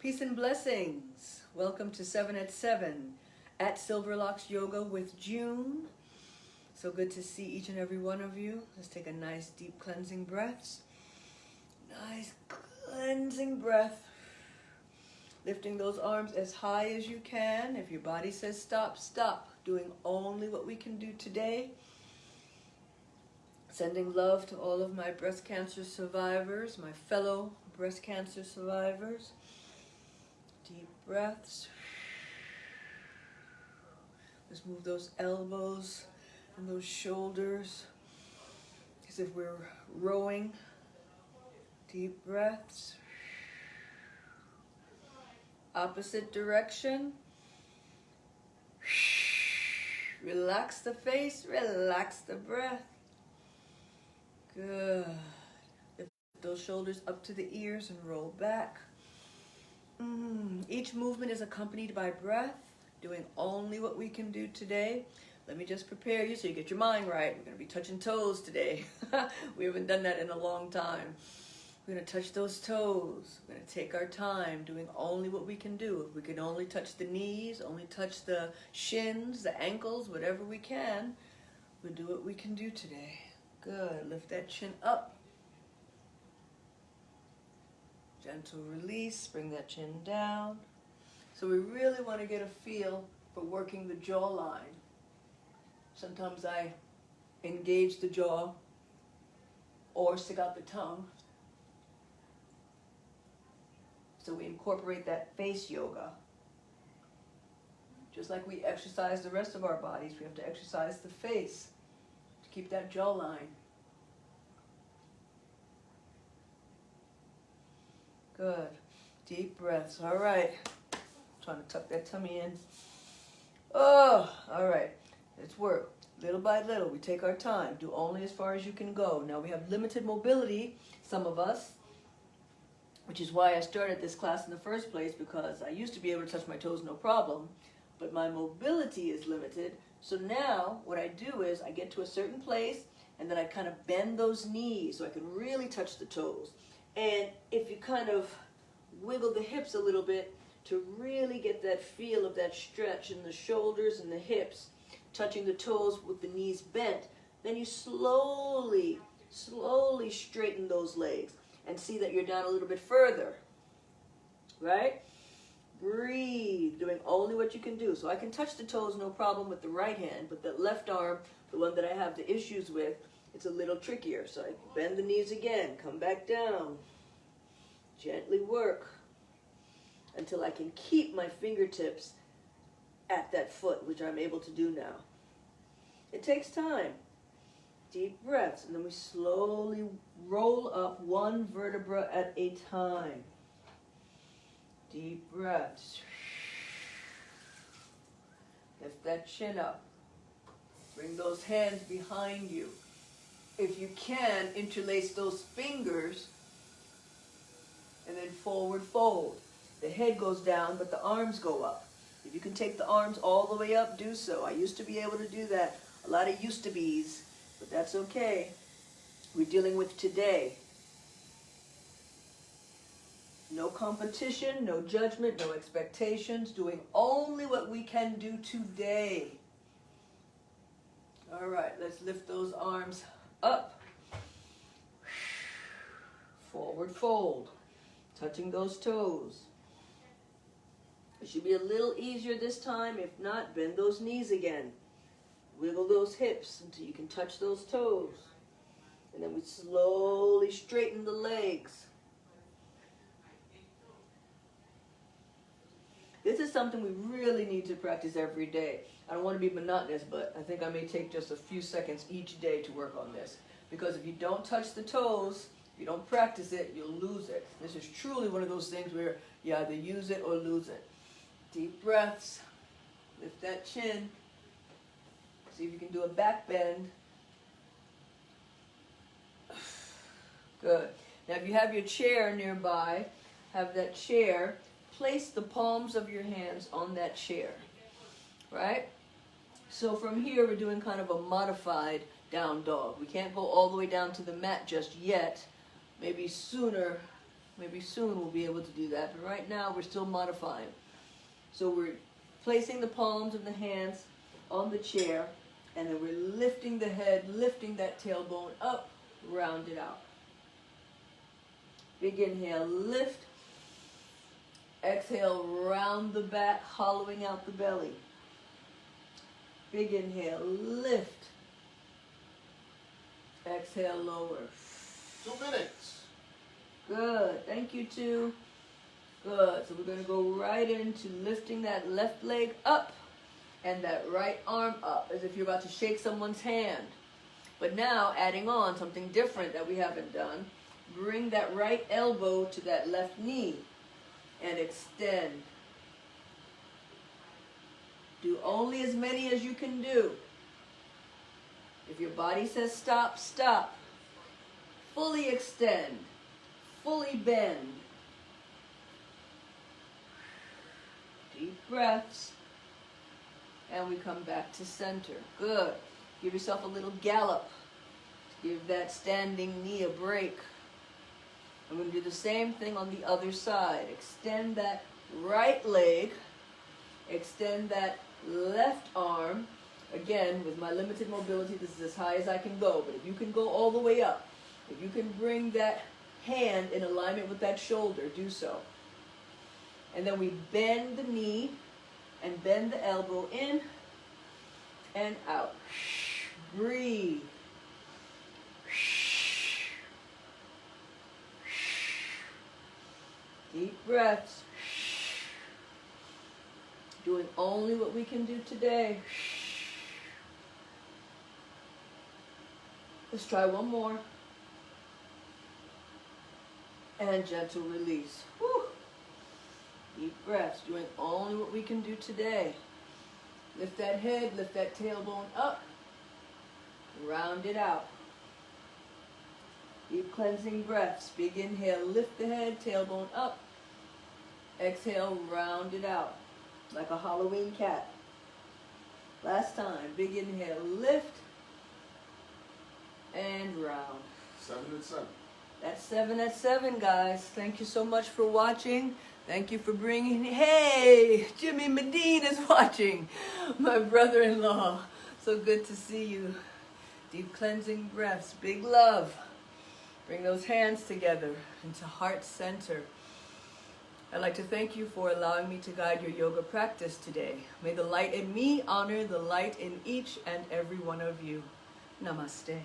Peace and blessings. Welcome to 7 at 7 at SilverLox Yoga with June. So good to see each and every one of you. Let's take a nice deep cleansing breaths. Nice cleansing breath. Lifting those arms as high as you can. If your body says stop, stop. Doing only what we can do today. Sending love to all of my breast cancer survivors, my fellow breast cancer survivors. Deep breaths. Let's move those elbows and those shoulders as if we're rowing. Deep breaths. Opposite direction. Relax the face, relax the breath. Good. Lift those shoulders up to the ears and roll back. Each movement is accompanied by breath, doing only what we can do today. Let me just prepare you so you get your mind right. We're going to be touching toes today. We haven't done that in a long time. We're going to touch those toes. We're going to take our time doing only what we can do. If we can only touch the knees, only touch the shins, the ankles, whatever we can, we'll do what we can do today. Good. Lift that chin up. Gentle release, bring that chin down. So we really want to get a feel for working the jawline. Sometimes I engage the jaw or stick out the tongue. So we incorporate that face yoga. Just like we exercise the rest of our bodies, we have to exercise the face to keep that jawline. Good. Deep breaths. All right. Trying to tuck that tummy in. Oh, all right. Let's work. Little by little, we take our time. Do only as far as you can go. Now, we have limited mobility, some of us, which is why I started this class in the first place, because I used to be able to touch my toes no problem, but my mobility is limited. So now, what I do is I get to a certain place, and then I kind of bend those knees so I can really touch the toes. And if you kind of wiggle the hips a little bit to really get that feel of that stretch in the shoulders and the hips, touching the toes with the knees bent, then you slowly straighten those legs and see that you're down a little bit further, right? Breathe, doing only what you can do. So I can touch the toes no problem with the right hand, but the left arm, the one that I have the issues with, it's a little trickier. So I bend the knees again, come back down, gently work until I can keep my fingertips at that foot, which I'm able to do now. It takes time. Deep breaths, and then we slowly roll up one vertebra at a time. Deep breaths. Lift that chin up. Bring those hands behind you. If you can, interlace those fingers and then forward fold. The head goes down, but the arms go up. If you can take the arms all the way up, do so. I used to be able to do that. A lot of used to be's, but that's okay. We're dealing with today. No competition, no judgment, no expectations. Doing only what we can do today. All right, let's lift those arms up. Forward fold. Touching those toes. It should be a little easier this time. If not, bend those knees again. Wiggle those hips until you can touch those toes. And then we slowly straighten the legs. This is something we really need to practice every day. I don't want to be monotonous, but I think I may take just a few seconds each day to work on this. Because if you don't touch the toes, if you don't practice it, you'll lose it. This is truly one of those things where you either use it or lose it. Deep breaths. Lift that chin. See if you can do a back bend. Good. Now if you have your chair nearby, have that chair, place the palms of your hands on that chair, right? So from here we're doing kind of a modified down dog. We can't go all the way down to the mat just yet. Maybe sooner Maybe soon we'll be able to do that, but right now we're still modifying. So we're placing the palms of the hands on the chair, and then we're lifting the head, lifting that tailbone up, round it out. Big inhale, lift. Exhale, round the back, hollowing out the belly. Big inhale, lift. Exhale, lower. 2 minutes. Good. Thank you, 2. Good. So we're going to go right into lifting that left leg up and that right arm up as if you're about to shake someone's hand. But now adding on something different that we haven't done. Bring that right elbow to that left knee and extend. Do only as many as you can do. If your body says stop, stop. Fully extend. Fully bend. Deep breaths. And we come back to center. Good. Give yourself a little gallop. Give that standing knee a break. I'm going to do the same thing on the other side. Extend that right leg. Extend that left arm. Again, with my limited mobility, this is as high as I can go. But if you can go all the way up, if you can bring that hand in alignment with that shoulder, do so. And then we bend the knee and bend the elbow in and out. Breathe. Deep breaths. Doing only what we can do today. Let's try one more. And gentle release. Whew. Deep breaths. Doing only what we can do today. Lift that head, lift that tailbone up. Round it out. Deep cleansing breaths. Big inhale, lift the head, tailbone up. Exhale, round it out. Like a Halloween cat. Last time. Big inhale, lift. And round. 7 and 7. That's 7 at 7, guys. Thank you so much for watching. Thank you for bringing... Hey! Jimmy Medine is watching. My brother-in-law. So good to see you. Deep cleansing breaths. Big love. Bring those hands together into heart center. I'd like to thank you for allowing me to guide your yoga practice today. May the light in me honor the light in each and every one of you. Namaste.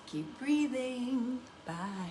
Keep breathing. Bye.